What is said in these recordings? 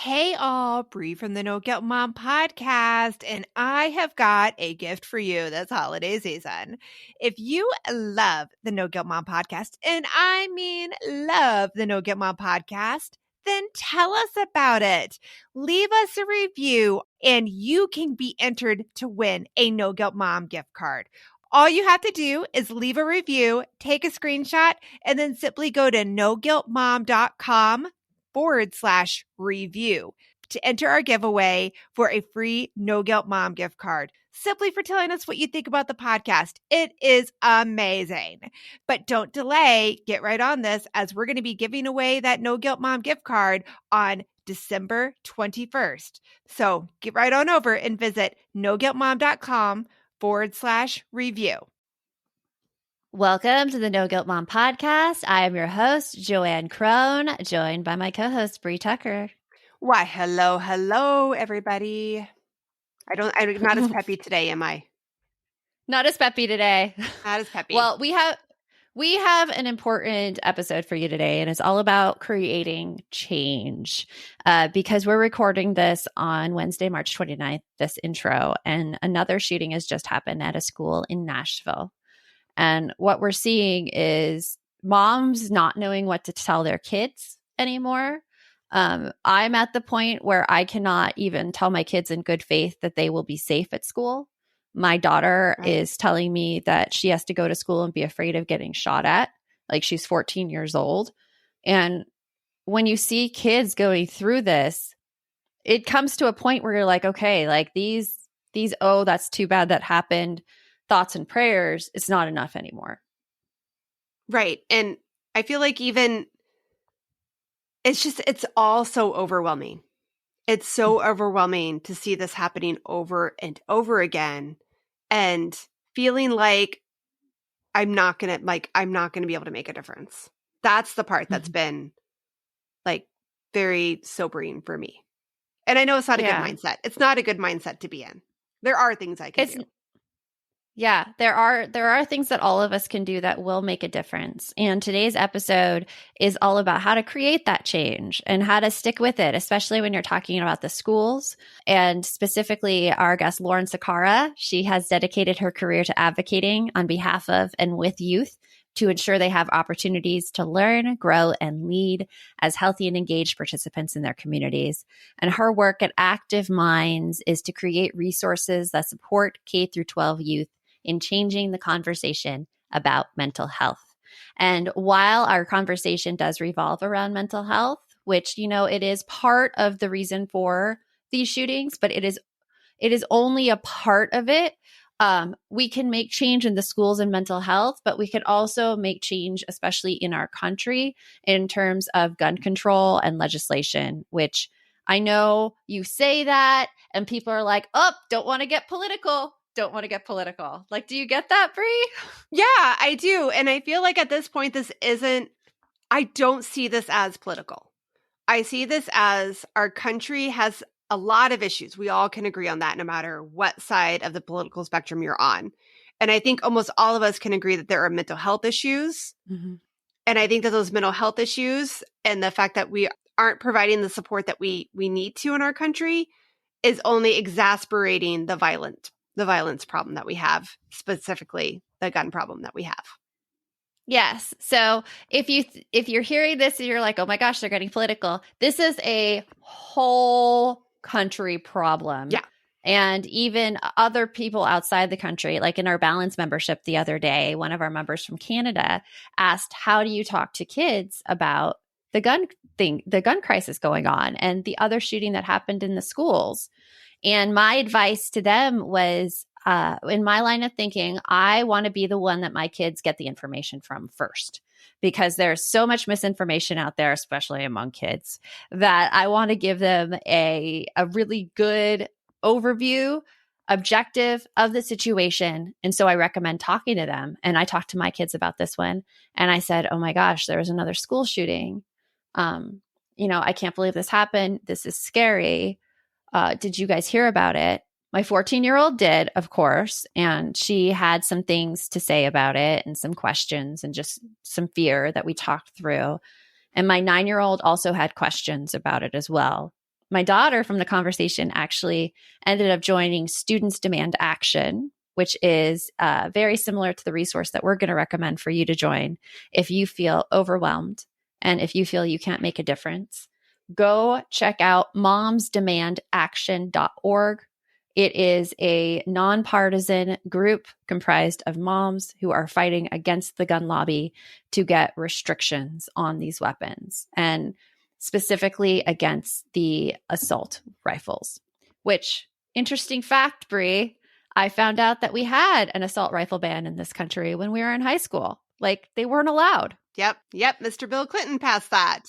Hey all, Bree from the No Guilt Mom podcast, and I have got a gift for you this holiday season. If you love the No Guilt Mom podcast, and I mean love the No Guilt Mom podcast, then tell us about it. Leave us a review, and you can be entered to win a No Guilt Mom gift card. All you have to do is leave a review, take a screenshot, and then simply go to noguiltmom.com/review to enter our giveaway for a free No Guilt Mom gift card, simply for telling us what you think about the podcast. It is amazing. But don't delay. Get right on this, as we're going to be giving away that No Guilt Mom gift card on December 21st. So get right on over and visit noguiltmom.com/review. Welcome to the No Guilt Mom podcast. I am your host, Joanne Crone, joined by my co-host, Bree Tucker. Why, hello, everybody. I'm not as peppy today, am I? Not as peppy today. Not as peppy. Well, we have an important episode for you today, and it's all about creating change because we're recording this on Wednesday, March 29th, this intro, and another shooting has just happened at a school in Nashville. And what we're seeing is moms not knowing what to tell their kids anymore. I'm at the point where I cannot even tell my kids in good faith that they will be safe at school. My daughter is telling me that she has to go to school and be afraid of getting shot at. Like, she's 14 years old. And when you see kids going through this, it comes to a point where you're like, okay, like these, oh, that's too bad that happened, thoughts and prayers, it's not enough anymore. Right. And I feel like even it's all so overwhelming. It's so overwhelming to see this happening over and over again and feeling like I'm not going to be able to make a difference. That's the part that's been like very sobering for me. And I know it's not a good mindset. It's not a good mindset to be in. There are things I can do. Yeah, there are things that all of us can do that will make a difference. And today's episode is all about how to create that change and how to stick with it, especially when you're talking about the schools. And specifically, our guest, Lauren Cikara, she has dedicated her career to advocating on behalf of and with youth to ensure they have opportunities to learn, grow, and lead as healthy and engaged participants in their communities. And her work at Active Minds is to create resources that support K through 12 youth in changing the conversation about mental health. And while our conversation does revolve around mental health, which, you know, it is part of the reason for these shootings, but it is only a part of it. We can make change in the schools and mental health, but we can also make change, especially in our country, in terms of gun control and legislation, which I know you say that and people are like, oh, don't want to get political. Like, do you get that, Bree? Yeah, I do. And I feel like at this point, I don't see this as political. I see this as our country has a lot of issues. We all can agree on that, no matter what side of the political spectrum you're on. And I think almost all of us can agree that there are mental health issues. Mm-hmm. And I think that those mental health issues and the fact that we aren't providing the support that we need to in our country is only exacerbating the violence problem that we have, specifically the gun problem that we have. Yes. So if you're hearing this and you're like, oh my gosh, they're getting political, this is a whole country problem. Yeah. And even other people outside the country, like in our Balance membership the other day, one of our members from Canada asked, how do you talk to kids about the gun crisis going on and the other shooting that happened in the schools? And my advice to them was, in my line of thinking, I want to be the one that my kids get the information from first, because there's so much misinformation out there, especially among kids, that I want to give them a really good overview, objective of the situation. And so I recommend talking to them. And I talked to my kids about this one. And I said, oh my gosh, there was another school shooting. I can't believe this happened. This is scary. Did you guys hear about it? My 14-year-old did, of course, and she had some things to say about it and some questions and just some fear that we talked through. And my 9-year-old also had questions about it as well. My daughter from the conversation actually ended up joining Students Demand Action, which is very similar to the resource that we're going to recommend for you to join if you feel overwhelmed and if you feel you can't make a difference. Go check out momsdemandaction.org. It is a nonpartisan group comprised of moms who are fighting against the gun lobby to get restrictions on these weapons, and specifically against the assault rifles, which, interesting fact, Bree, I found out that we had an assault rifle ban in this country when we were in high school. Like, they weren't allowed. Yep. Mr. Bill Clinton passed that.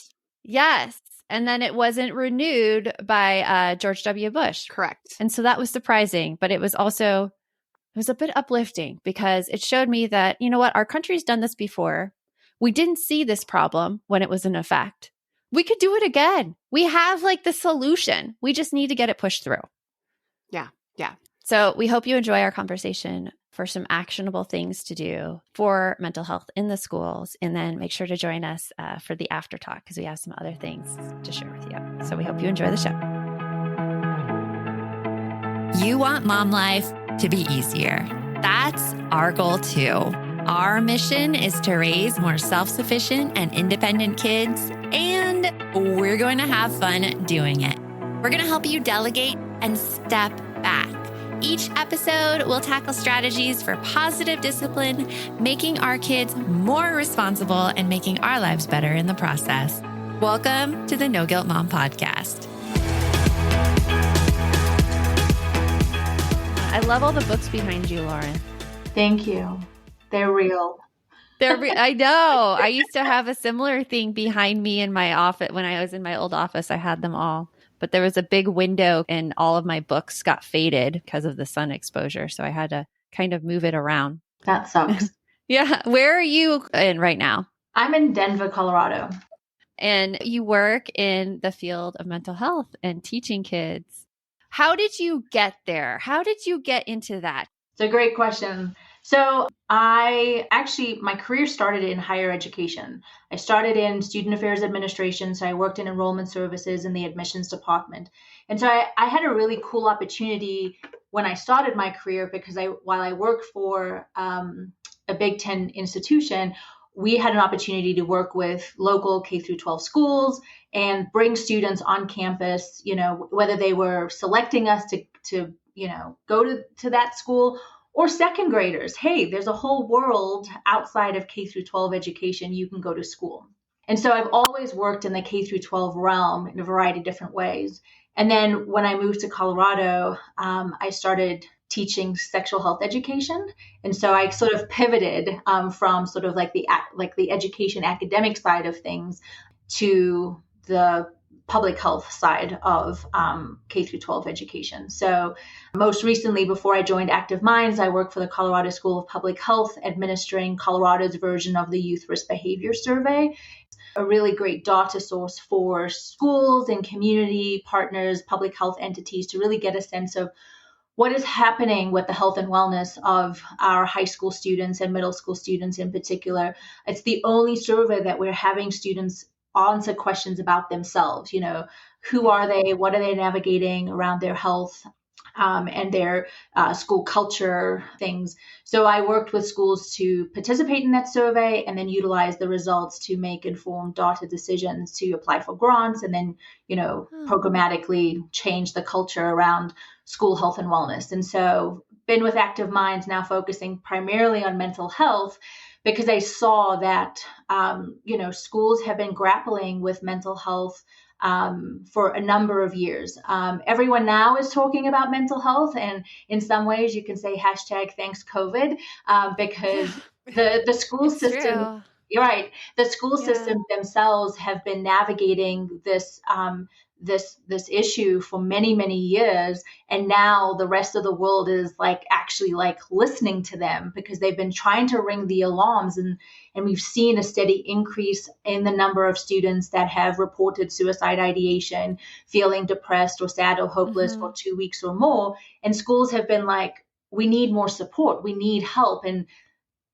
Yes. And then it wasn't renewed by George W. Bush. Correct. And so that was surprising, but it was a bit uplifting because it showed me that, you know what, our country's done this before. We didn't see this problem when it was in effect. We could do it again. We have like the solution. We just need to get it pushed through. Yeah. So we hope you enjoy our conversation for some actionable things to do for mental health in the schools. And then make sure to join us for the after talk because we have some other things to share with you. So we hope you enjoy the show. You want mom life to be easier. That's our goal too. Our mission is to raise more self-sufficient and independent kids, and we're going to have fun doing it. We're going to help you delegate and step back. Each episode will tackle strategies for positive discipline, making our kids more responsible and making our lives better in the process. Welcome to the No Guilt Mom Podcast. I love all the books behind you, Lauren. Thank you. They're real. I know. I used to have a similar thing behind me in my office. When I was in my old office, I had them all. But there was a big window and all of my books got faded because of the sun exposure. So I had to kind of move it around. That sucks. Yeah. Where are you in right now? I'm in Denver, Colorado. And you work in the field of mental health and teaching kids. How did you get there? How did you get into that? It's a great question. So my career started in higher education. I started in student affairs administration. So I worked in enrollment services in the admissions department. And so I had a really cool opportunity when I started my career because while I worked for a Big Ten institution, we had an opportunity to work with local K through 12 schools and bring students on campus, whether they were selecting us to go to that school, or second graders. Hey, there's a whole world outside of K through 12 education. You can go to school. And so I've always worked in the K through 12 realm in a variety of different ways. And then when I moved to Colorado, I started teaching sexual health education. And so I sort of pivoted from sort of like the education academic side of things to the public health side of K through 12 education. So most recently, before I joined Active Minds, I worked for the Colorado School of Public Health, administering Colorado's version of the Youth Risk Behavior Survey, a really great data source for schools and community partners, public health entities to really get a sense of what is happening with the health and wellness of our high school students and middle school students in particular. It's the only survey that we're having students answer questions about themselves. Who are they? What are they navigating around their health and their school culture things? So I worked with schools to participate in that survey and then utilize the results to make informed data decisions to apply for grants and then, programmatically change the culture around school health and wellness. And so been with Active Minds now focusing primarily on mental health, because I saw that, schools have been grappling with mental health for a number of years. Everyone now is talking about mental health, and in some ways you can say #thanks COVID, because the school system, true. You're right, the school systems themselves have been navigating this this issue for many, many years. And now the rest of the world is actually listening to them because they've been trying to ring the alarms. And we've seen a steady increase in the number of students that have reported suicide ideation, feeling depressed or sad or hopeless for 2 weeks or more. And schools have been we need more support. We need help. And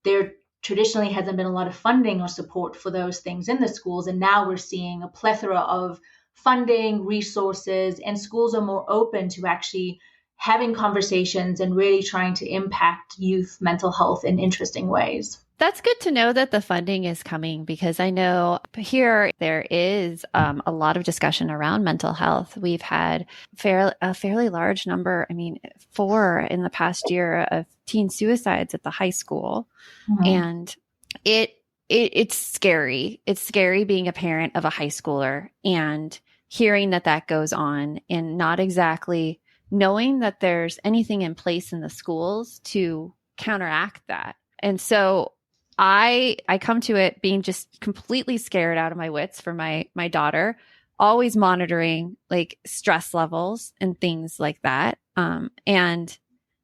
there traditionally hasn't been a lot of funding or support for those things in the schools. And now we're seeing a plethora of funding, resources, and schools are more open to actually having conversations and really trying to impact youth mental health in interesting ways. That's good to know that the funding is coming, because I know here there is a lot of discussion around mental health. We've had a fairly large number, 4 in the past year, of teen suicides at the high school. Mhm. And it's scary. It's scary being a parent of a high schooler and hearing that goes on and not exactly knowing that there's anything in place in the schools to counteract that. And so I come to it being just completely scared out of my wits for my daughter, always monitoring like stress levels and things like that, and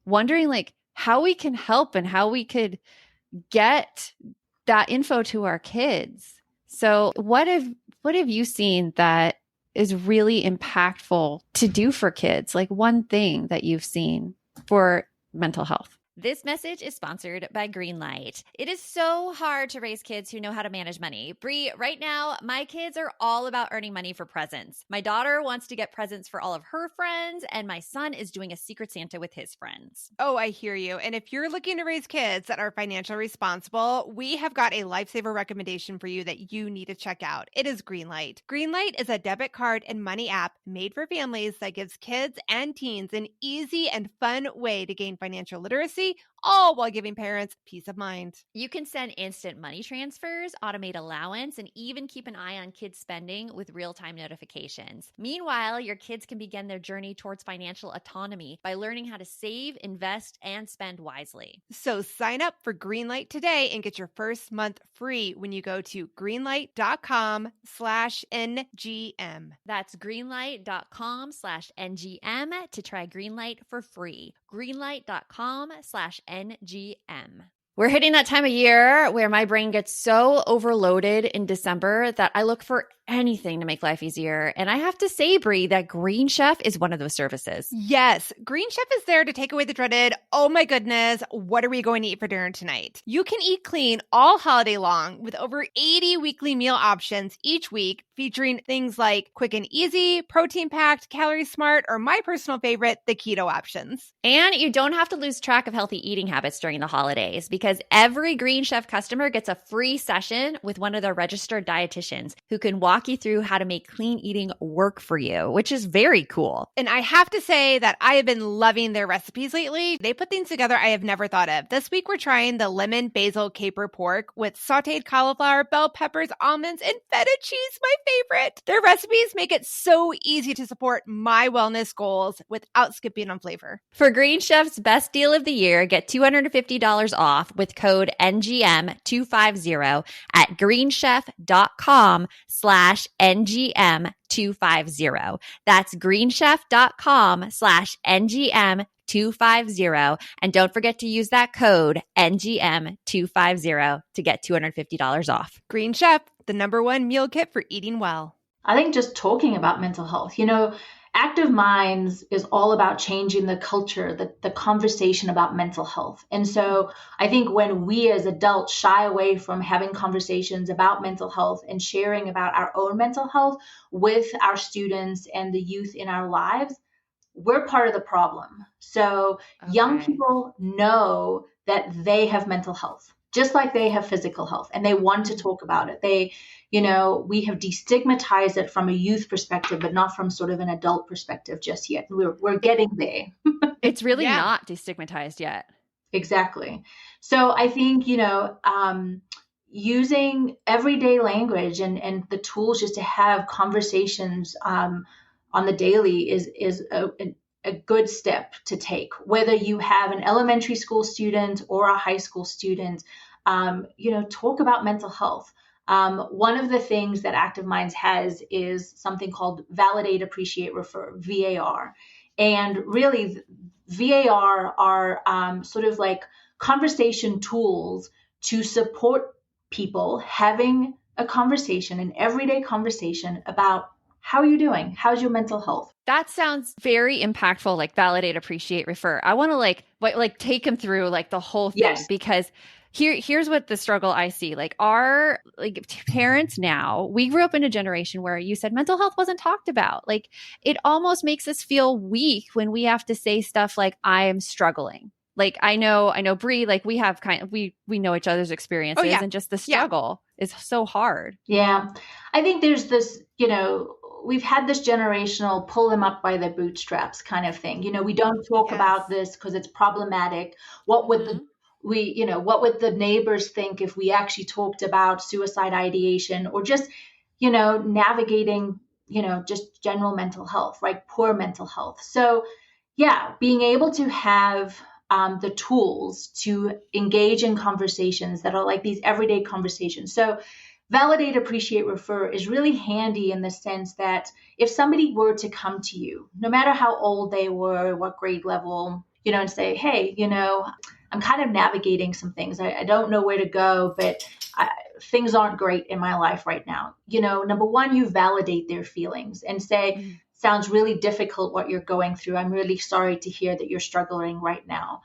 wondering like how we can help and how we could get that info to our kids. So what have you seen that is really impactful to do for kids? Like one thing that you've seen for mental health? This message is sponsored by Greenlight. It is so hard to raise kids who know how to manage money. Bree, right now, my kids are all about earning money for presents. My daughter wants to get presents for all of her friends, and my son is doing a Secret Santa with his friends. Oh, I hear you. And if you're looking to raise kids that are financially responsible, we have got a lifesaver recommendation for you that you need to check out. It is Greenlight. Greenlight is a debit card and money app made for families that gives kids and teens an easy and fun way to gain financial literacy, all while giving parents peace of mind. You can send instant money transfers, automate allowance, and even keep an eye on kids' spending with real-time notifications. Meanwhile, your kids can begin their journey towards financial autonomy by learning how to save, invest, and spend wisely. So sign up for Greenlight today and get your first month free when you go to greenlight.com/NGM. That's greenlight.com/NGM to try Greenlight for free. Greenlight.com/NGM. We're hitting that time of year where my brain gets so overloaded in December that I look for anything to make life easier. And I have to say, Brie, that Green Chef is one of those services. Yes, Green Chef is there to take away the dreaded, oh my goodness, what are we going to eat for dinner tonight? You can eat clean all holiday long with over 80 weekly meal options each week, featuring things like quick and easy, protein-packed, calorie-smart, or my personal favorite, the keto options. And you don't have to lose track of healthy eating habits during the holidays, because every Green Chef customer gets a free session with one of their registered dietitians who can walk you through how to make clean eating work for you, which is very cool. And I have to say that I have been loving their recipes lately. They put things together I have never thought of. This week, we're trying the lemon basil caper pork with sauteed cauliflower, bell peppers, almonds, and feta cheese, my favorite. Their recipes make it so easy to support my wellness goals without skipping on flavor. For Green Chef's best deal of the year, get $250 off with code NGM250 at greenchef.com/NGM250. That's greenchef.com/NGM250. And don't forget to use that code NGM250 to get $250 off. Green Chef, the #1 meal kit for eating well. I think just talking about mental health, Active Minds is all about changing the culture, the conversation about mental health. And so I think when we as adults shy away from having conversations about mental health and sharing about our own mental health with our students and the youth in our lives, we're part of the problem. So young people know that they have mental health, just like they have physical health, and they want to talk about it. We have destigmatized it from a youth perspective, but not from sort of an adult perspective just yet. We're getting there. It's really not destigmatized yet. Exactly. So I think, using everyday language and the tools just to have conversations on the daily is a good step to take. Whether you have an elementary school student or a high school student, talk about mental health. One of the things that Active Minds has is something called Validate, Appreciate, Refer, VAR. And really, VAR are sort of like conversation tools to support people having a conversation, an everyday conversation about how are you doing? How's your mental health? That sounds very impactful, like validate, appreciate, refer. I want to like take him through like the whole thing, because Here's what the struggle I see. Like our parents now, we grew up in a generation where you said mental health wasn't talked about. Like it almost makes us feel weak when we have to say stuff like I am struggling. Like I know Bree, like we have we know each other's experiences and just the struggle is so hard. Yeah. I think there's this, we've had this generational pull them up by the bootstraps kind of thing. We don't talk about this because it's problematic. What would what would the neighbors think if we actually talked about suicide ideation or just, navigating, just general mental health, right? Poor mental health. So yeah, being able to have the tools to engage in conversations that are like these everyday conversations. So validate, appreciate, refer is really handy in the sense that if somebody were to come to you, no matter how old they were, what grade level, and say, hey, I'm kind of navigating some things. I don't know where to go, but things aren't great in my life right now. Number one, you validate their feelings and say, sounds really difficult what you're going through. I'm really sorry to hear that you're struggling right now.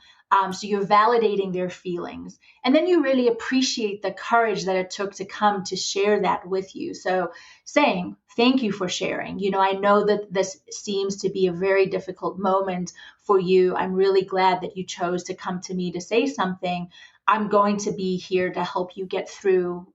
So you're validating their feelings. And then you really appreciate the courage that it took to come to share that with you. So saying, thank you for sharing. I know that this seems to be a very difficult moment for you. I'm really glad that you chose to come to me to say something. I'm going to be here to help you get through,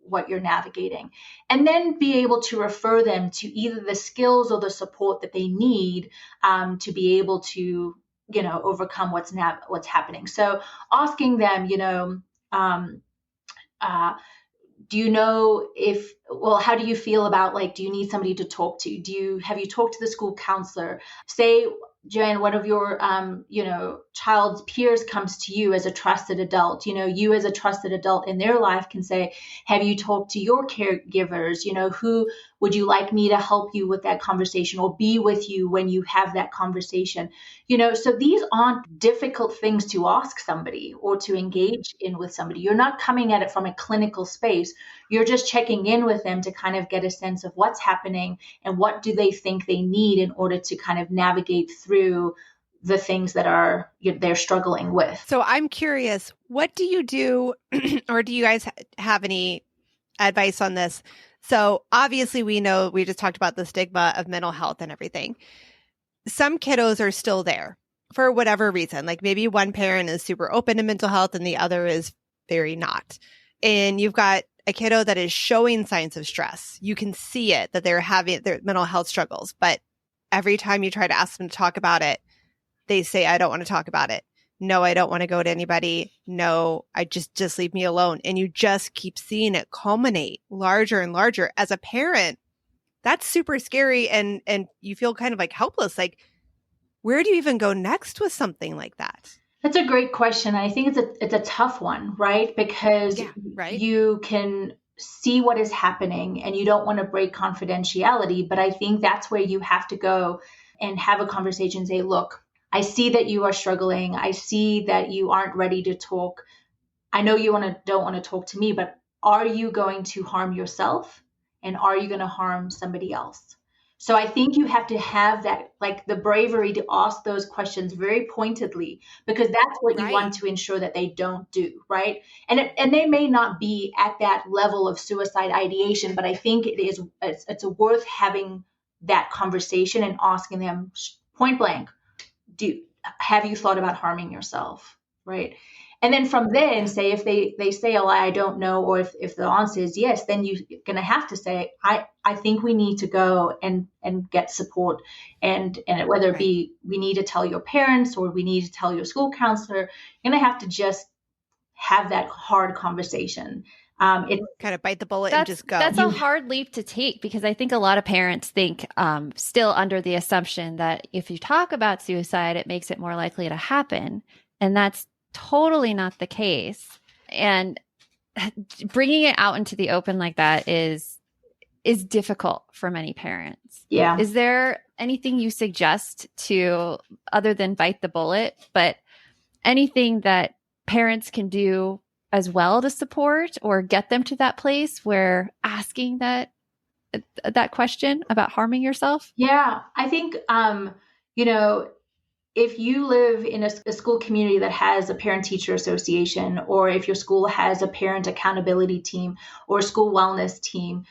what you're navigating. And then be able to refer them to either the skills or the support that they need to be able to overcome what's happening. So asking them, do you know how do you feel about, like, do you need somebody to talk to? Have you talked to the school counselor? Say, Jen, one of your, child's peers comes to you as a trusted adult. You as a trusted adult in their life can say, have you talked to your caregivers? Who would you like me to help you with that conversation or be with you when you have that conversation? So these aren't difficult things to ask somebody or to engage in with somebody. You're not coming at it from a clinical space. You're just checking in with them to kind of get a sense of what's happening and what do they think they need in order to kind of navigate through the things that they're struggling with. So I'm curious, what do you do, or do you guys have any advice on this? So obviously we know, we just talked about the stigma of mental health and everything. Some kiddos are still there for whatever reason. Like maybe one parent is super open to mental health and the other is very not. And you've got a kiddo that is showing signs of stress. You can see it, that they're having their mental health struggles. But every time you try to ask them to talk about it, they say, I don't want to talk about it. No, I don't want to go to anybody. No, I just leave me alone. And you just keep seeing it culminate larger and larger. As a parent, that's super scary. And you feel kind of like helpless. Like, where do you even go next with something like that? That's a great question. I think it's a tough one, right? Because you can see what is happening and you don't want to break confidentiality. But I think that's where you have to go and have a conversation and say, look, I see that you are struggling. I see that you aren't ready to talk. I know you don't want to talk to me, but are you going to harm yourself? And are you going to harm somebody else? So I think you have to have that, like, the bravery to ask those questions very pointedly, because that's what you want to ensure that they don't do, right? And they may not be at that level of suicide ideation, but I think it's worth having that conversation and asking them point blank, have you thought about harming yourself, right? And then from then, say if they say a lie, I don't know, or if the answer is yes, then you're going to have to say, I think we need to go and get support. And whether it be we need to tell your parents or we need to tell your school counselor, you're going to have to just have that hard conversation. Kind of bite the bullet and just go. That's a hard leap to take, because I think a lot of parents think still under the assumption that if you talk about suicide, it makes it more likely to happen. And that's totally not the case. And bringing it out into the open like that is difficult for many parents. Yeah. Is there anything you suggest to, other than bite the bullet, but anything that parents can do as well to support or get them to that place where asking that question about harming yourself? Yeah, I think, if you live in a school community that has a parent-teacher association, or if your school has a parent accountability team or a school wellness team,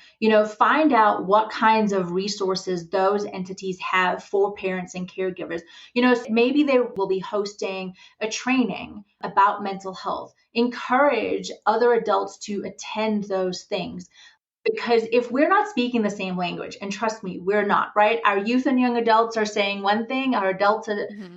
find out what kinds of resources those entities have for parents and caregivers. Maybe they will be hosting a training about mental health. Encourage other adults to attend those things. Because if we're not speaking the same language, and trust me, we're not, right? Our youth and young adults are saying one thing, our adults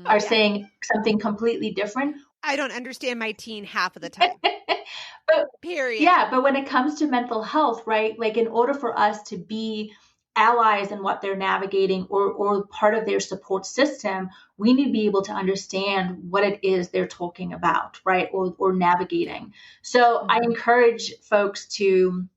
are saying something completely different. I don't understand my teen half of the time. But period. Yeah, but when it comes to mental health, right? Like, in order for us to be allies in what they're navigating, or part of their support system, we need to be able to understand what it is they're talking about, right? Or navigating. So I encourage folks to,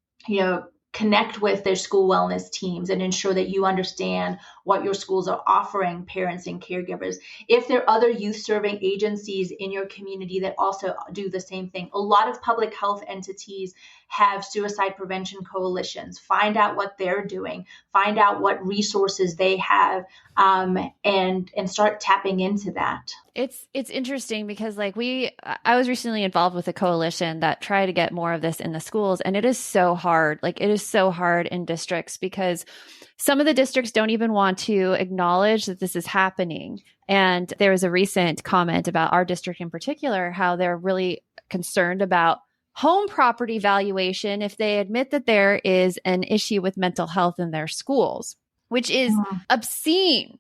connect with their school wellness teams and ensure that you understand what your schools are offering parents and caregivers. If there are other youth serving agencies in your community that also do the same thing, a lot of public health entities have suicide prevention coalitions. Find out what they're doing, find out what resources they have, and start tapping into that. It's interesting because I was recently involved with a coalition that try to get more of this in the schools, and it is so hard. Like, it is so hard in districts because some of the districts don't even want to acknowledge that this is happening. And there was a recent comment about our district in particular, how they're really concerned about home property valuation if they admit that there is an issue with mental health in their schools, which is obscene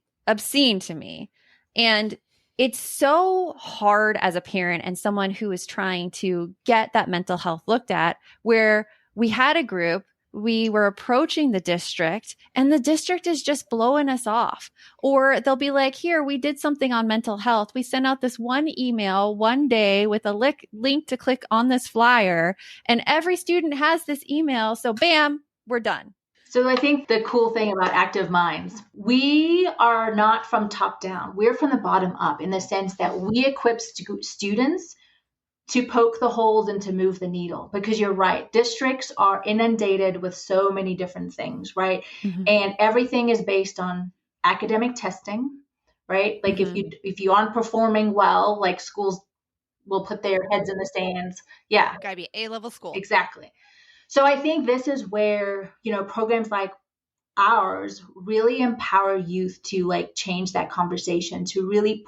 to me. And it's so hard as a parent and someone who is trying to get that mental health looked at, where we had a group, we were approaching the district, and the district is just blowing us off. Or they'll be like, here, we did something on mental health. We sent out this one email one day with a link to click on this flyer, and every student has this email. So bam, we're done. So I think the cool thing about Active Minds, we are not from top down. We're from the bottom up, in the sense that we equip students to poke the holes and to move the needle. Because you're right, districts are inundated with so many different things, right? And everything is based on academic testing, right? Like, if you aren't performing well, like, schools will put their heads in the sands. Yeah. Gotta be A-level school. Exactly. So I think this is where, programs like ours really empower youth to change that conversation, to really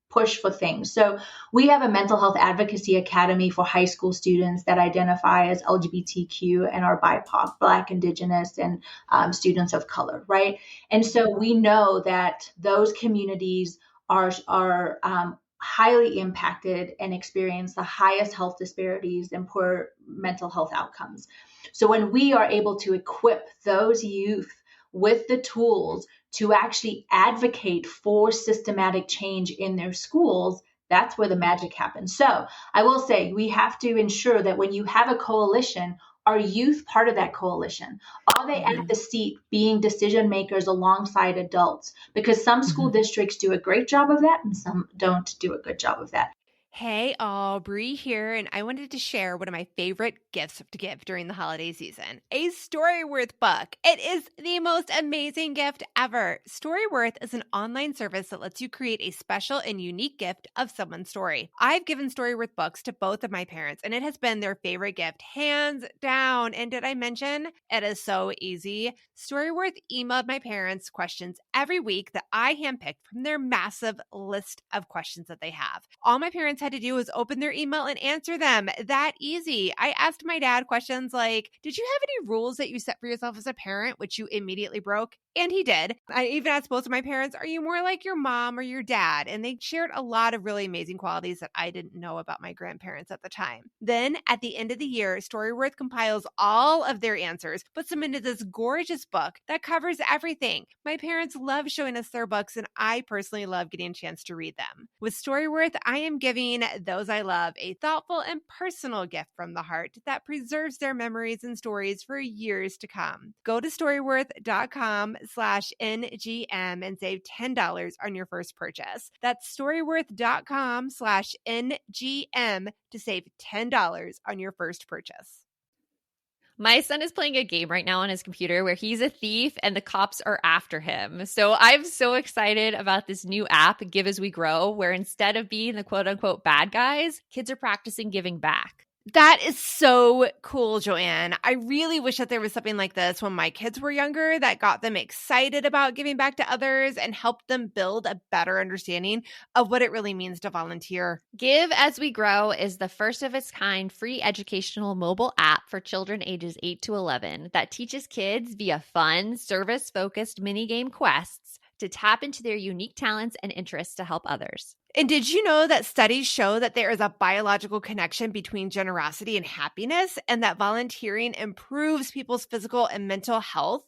push for things. So we have a mental health advocacy academy for high school students that identify as LGBTQ and are BIPOC, Black, Indigenous, and students of color, right? And so we know that those communities are highly impacted and experience the highest health disparities and poor mental health outcomes. So when we are able to equip those youth with the tools to actually advocate for systematic change in their schools, that's where the magic happens. So I will say, we have to ensure that when you have a coalition, are youth part of that coalition? Are they at the seat being decision makers alongside adults? Because some school districts do a great job of that and some don't do a good job of that. Hey, Aubrey here, and I wanted to share one of my favorite gifts to give during the holiday season, a Storyworth book. It is the most amazing gift ever. Storyworth is an online service that lets you create a special and unique gift of someone's story. I've given Storyworth books to both of my parents, and it has been their favorite gift, hands down. And did I mention it is so easy? Storyworth emailed my parents questions every week that I handpicked from their massive list of questions that they have. All my parents had to do was open their email and answer them. That easy. I asked my dad questions like, did you have any rules that you set for yourself as a parent, which you immediately broke? And he did. I even asked both of my parents, are you more like your mom or your dad? And they shared a lot of really amazing qualities that I didn't know about my grandparents at the time. Then at the end of the year, Storyworth compiles all of their answers, puts them into this gorgeous book that covers everything. My parents love showing us their books, and I personally love getting a chance to read them. With Storyworth, I am giving those I love a thoughtful and personal gift from the heart that preserves their memories and stories for years to come. Go to storyworth.com/NGM and save $10 on your first purchase. That's storyworth.com/NGM to save $10 on your first purchase. My son is playing a game right now on his computer where he's a thief and the cops are after him. So I'm so excited about this new app, Give As We Grow, where instead of being the quote unquote bad guys, kids are practicing giving back. That is so cool, Joanne. I really wish that there was something like this when my kids were younger that got them excited about giving back to others and helped them build a better understanding of what it really means to volunteer. Give As We Grow is the first of its kind free educational mobile app for children ages 8 to 11 that teaches kids via fun, service-focused minigame quests to tap into their unique talents and interests to help others. And did you know that studies show that there is a biological connection between generosity and happiness, and that volunteering improves people's physical and mental health?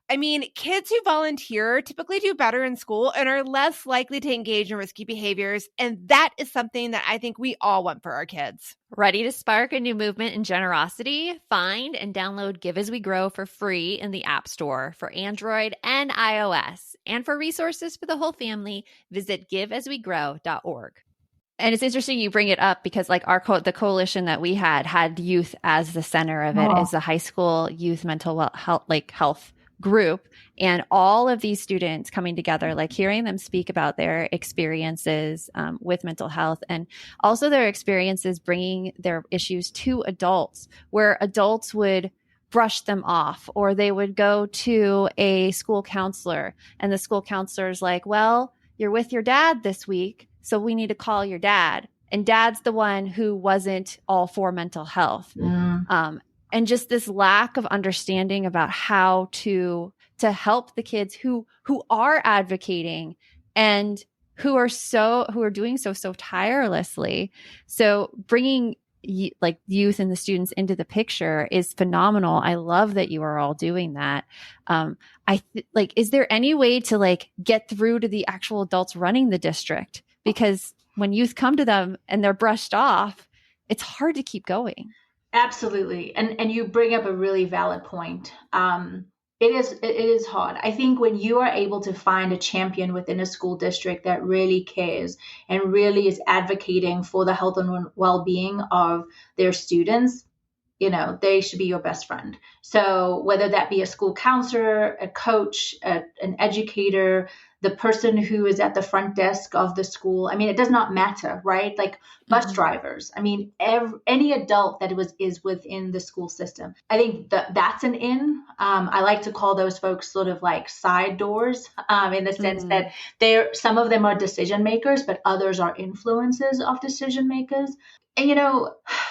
I mean, kids who volunteer typically do better in school and are less likely to engage in risky behaviors. And that is something that I think we all want for our kids. Ready to spark a new movement in generosity? Find and download Give As We Grow for free in the App Store for Android and iOS. And for resources for the whole family, visit giveaswegrow.org. And it's interesting you bring it up because like the coalition that we had youth as the center of it, is the high school youth mental health group, and all of these students coming together, like hearing them speak about their experiences with mental health, and also their experiences bringing their issues to adults, where adults would brush them off, or they would go to a school counselor and the school counselor's like, well, you're with your dad this week, so we need to call your dad. And dad's the one who wasn't all for mental health. And just this lack of understanding about how to help the kids who are advocating and who are doing so tirelessly. So bringing like youth and the students into the picture is phenomenal. I love that you are all doing that. Is there any way to like get through to the actual adults running the district? Because when youth come to them and they're brushed off, it's hard to keep going. Absolutely. And you bring up a really valid point. It is hard. I think when you are able to find a champion within a school district that really cares and really is advocating for the health and well-being of their students, they should be your best friend. So whether that be a school counselor, a coach, an educator, the person who is at the front desk of the school, I mean, it does not matter, right? Like bus drivers. I mean, any adult that is within the school system. I think that's an in. I like to call those folks sort of like side doors, in the sense that some of them are decision makers, but others are influences of decision makers. And,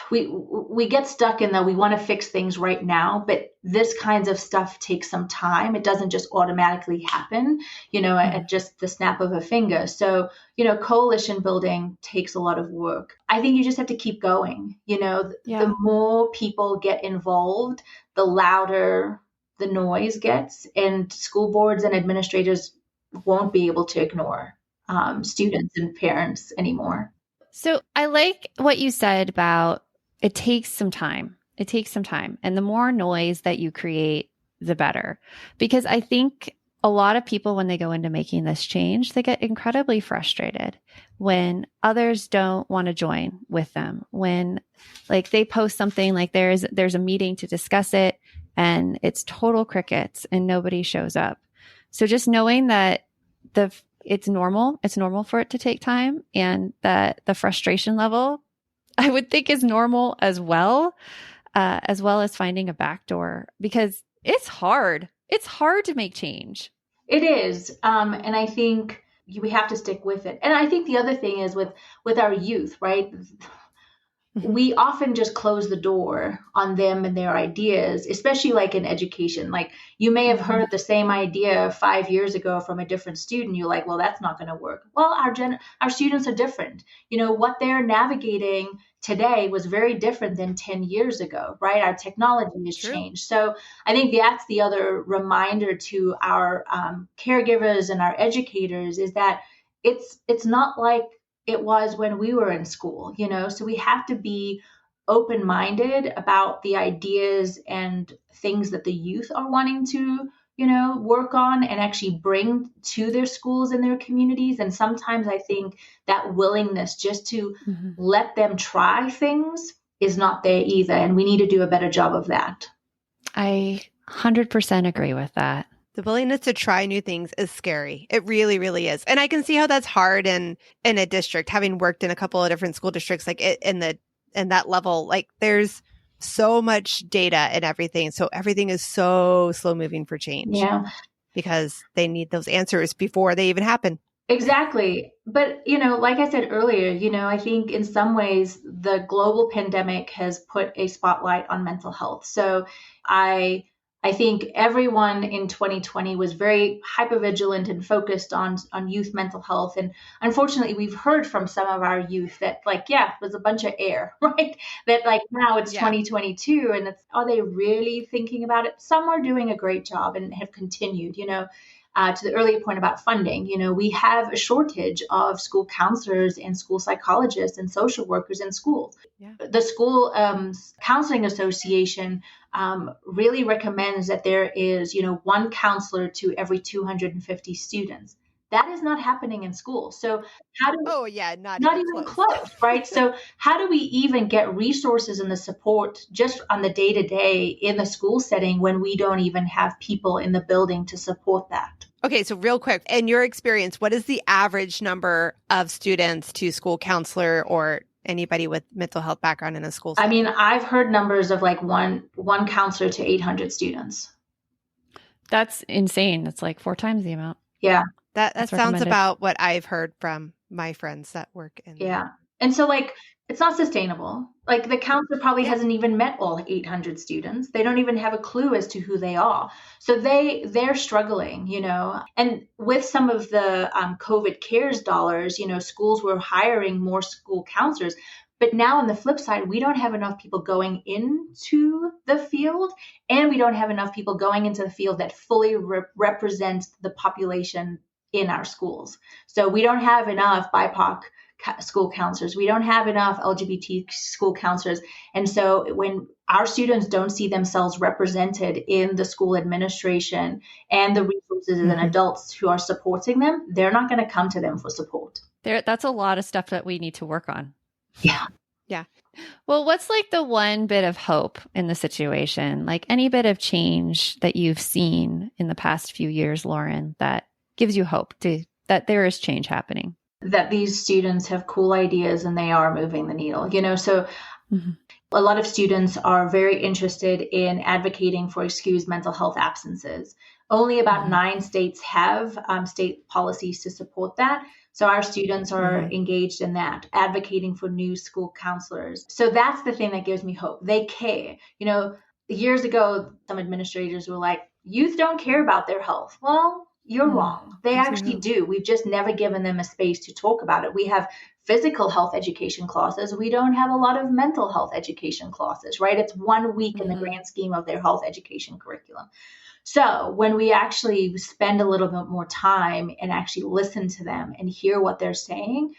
we get stuck in that we want to fix things right now, but this kinds of stuff takes some time. It doesn't just automatically happen, at just the snap of a finger. So, coalition building takes a lot of work. I think you just have to keep going. The more people get involved, the louder the noise gets, and school boards and administrators won't be able to ignore students and parents anymore. So I like what you said about it takes some time. It takes some time. And the more noise that you create, the better. Because I think a lot of people, when they go into making this change, they get incredibly frustrated when others don't want to join with them. When like they post something like there's a meeting to discuss it and it's total crickets and nobody shows up. So just knowing that it's normal for it to take time, and that the frustration level, I would think, is normal as well as finding a backdoor, because it's hard. It's hard to make change. It is. And I think we have to stick with it. And I think the other thing is with our youth, right? We often just close the door on them and their ideas, especially like in education. Like you may have heard the same idea 5 years ago from a different student. You're like, well, that's not going to work. Well, our students are different. What they're navigating today was very different than 10 years ago, right? Our technology has changed. So I think that's the other reminder to our caregivers and our educators, is that it's not like it was when we were in school, so we have to be open-minded about the ideas and things that the youth are wanting to, work on and actually bring to their schools and their communities. And sometimes I think that willingness just to let them try things is not there either. And we need to do a better job of that. I 100% agree with that. The willingness to try new things is scary. It really, really is. And I can see how that's hard in a district, having worked in a couple of different school districts, like in that level, like there's so much data and everything. So everything is so slow moving for change. Yeah. Because they need those answers before they even happen. Exactly. But, like I said earlier, I think in some ways the global pandemic has put a spotlight on mental health. So I think everyone in 2020 was very hypervigilant and focused on youth mental health. And unfortunately, we've heard from some of our youth that it was a bunch of air, right? That now it's 2022 and are they really thinking about it? Some are doing a great job and have continued, to the earlier point about funding, we have a shortage of school counselors and school psychologists and social workers in schools. Yeah. The School Counseling Association really recommends that there is, one counselor to every 250 students. That is not happening in school. So how do not even close, right? So how do we even get resources and the support just on the day-to-day in the school setting when we don't even have people in the building to support that? Okay, so real quick, in your experience, what is the average number of students to school counselor or anybody with mental health background in a school setting? I mean, I've heard numbers of one counselor to 800 students. That's insane. That's like 4 times the amount. Yeah. That sounds about what I've heard from my friends that work in. Yeah. And so it's not sustainable. The counselor probably hasn't even met all 800 students. They don't even have a clue as to who they are. So they're struggling, and with some of the COVID CARES dollars, schools were hiring more school counselors. But now on the flip side, we don't have enough people going into the field, and we don't have enough people going into the field that fully represents the population in our schools. So we don't have enough BIPOC school counselors. We don't have enough LGBT school counselors. And so when our students don't see themselves represented in the school administration and the resources and adults who are supporting them, they're not going to come to them for support. That's a lot of stuff that we need to work on. Yeah. Yeah. Well, what's the one bit of hope in the situation? Any bit of change that you've seen in the past few years, Lauren, that gives you hope that there is change happening? That these students have cool ideas and they are moving the needle, so a lot of students are very interested in advocating for excused mental health absences. Only about 9 states have state policies to support that. So our students are engaged in that, advocating for new school counselors. So that's the thing that gives me hope. They care. Years ago, some administrators were like, youth don't care about their health. Well, you're wrong. They actually do. We've just never given them a space to talk about it. We have physical health education classes. We don't have a lot of mental health education classes, right? It's 1 week in the grand scheme of their health education curriculum. So when we actually spend a little bit more time and actually listen to them and hear what they're saying,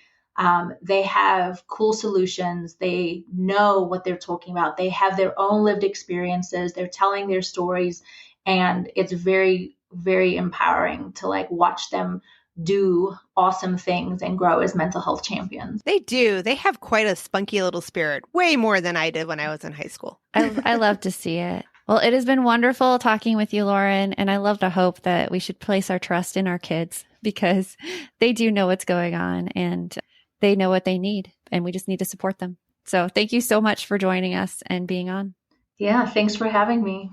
they have cool solutions. They know what they're talking about. They have their own lived experiences. They're telling their stories. And it's very, very empowering to watch them do awesome things and grow as mental health champions. They do. They have quite a spunky little spirit, way more than I did when I was in high school. I love to see it. Well, it has been wonderful talking with you, Lauren. And I love to hope that we should place our trust in our kids because they do know what's going on and they know what they need. And we just need to support them. So thank you so much for joining us and being on. Yeah, thanks for having me.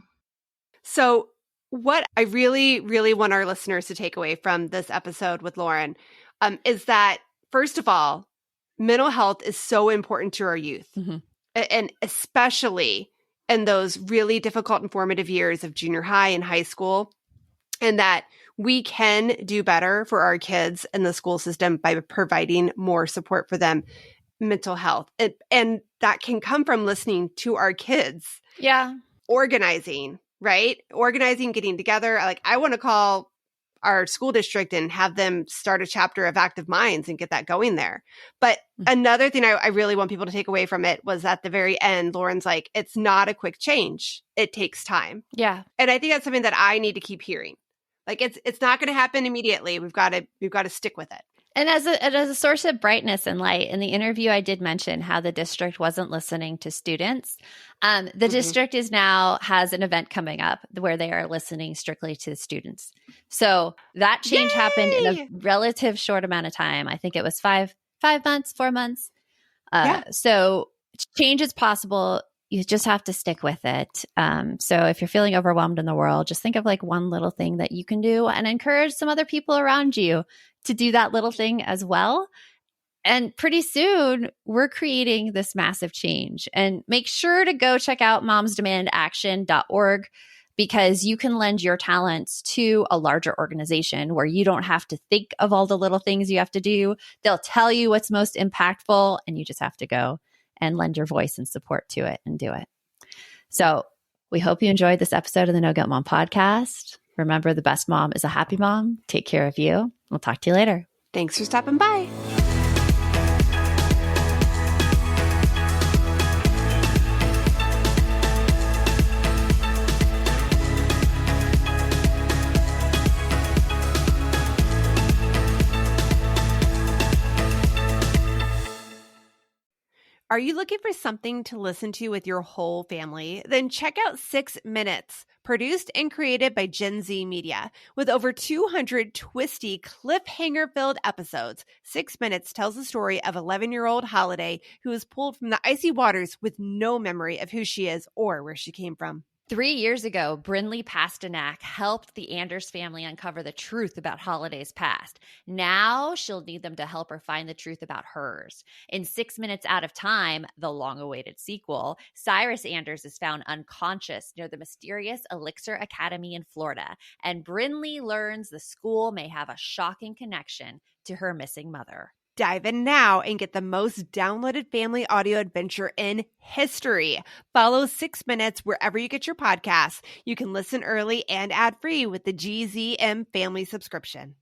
So what I really, really want our listeners to take away from this episode with Lauren is that, first of all, mental health is so important to our youth, and especially in those really difficult and formative years of junior high and high school, and that we can do better for our kids in the school system by providing more support for them, mental health. And that can come from listening to our kids. Yeah. Organizing, right? Organizing, getting together. I want to call our school district and have them start a chapter of Active Minds and get that going there. But another thing I really want people to take away from it was at the very end, Lauren's like, it's not a quick change. It takes time. Yeah. And I think that's something that I need to keep hearing. It's not going to happen immediately. We've got to stick with it. And as a source of brightness and light, in the interview, I did mention how the district wasn't listening to students. The district is now has an event coming up where they are listening strictly to the students. So that change happened in a relative short amount of time. I think it was 4 months. So change is possible. You just have to stick with it. So if you're feeling overwhelmed in the world, just think of like one little thing that you can do and encourage some other people around you to do that little thing as well. And pretty soon we're creating this massive change. And make sure to go check out momsdemandaction.org because you can lend your talents to a larger organization where you don't have to think of all the little things you have to do. They'll tell you what's most impactful and you just have to go and lend your voice and support to it and do it. So we hope you enjoyed this episode of the No Guilt Mom podcast. Remember, the best mom is a happy mom. Take care of you. We'll talk to you later. Thanks for stopping by. Are you looking for something to listen to with your whole family? Then check out 6 Minutes, produced and created by Gen Z Media. With over 200 twisty, cliffhanger-filled episodes, 6 Minutes tells the story of 11-year-old Holiday who is pulled from the icy waters with no memory of who she is or where she came from. 3 years ago, Brinley Pasternak helped the Anders family uncover the truth about Holiday's past. Now she'll need them to help her find the truth about hers. In 6 Minutes Out of Time, the long-awaited sequel, Cyrus Anders is found unconscious near the mysterious Elixir Academy in Florida, and Brinley learns the school may have a shocking connection to her missing mother. Dive in now and get the most downloaded family audio adventure in history. Follow 6 Minutes wherever you get your podcasts. You can listen early and ad-free with the GZM family subscription.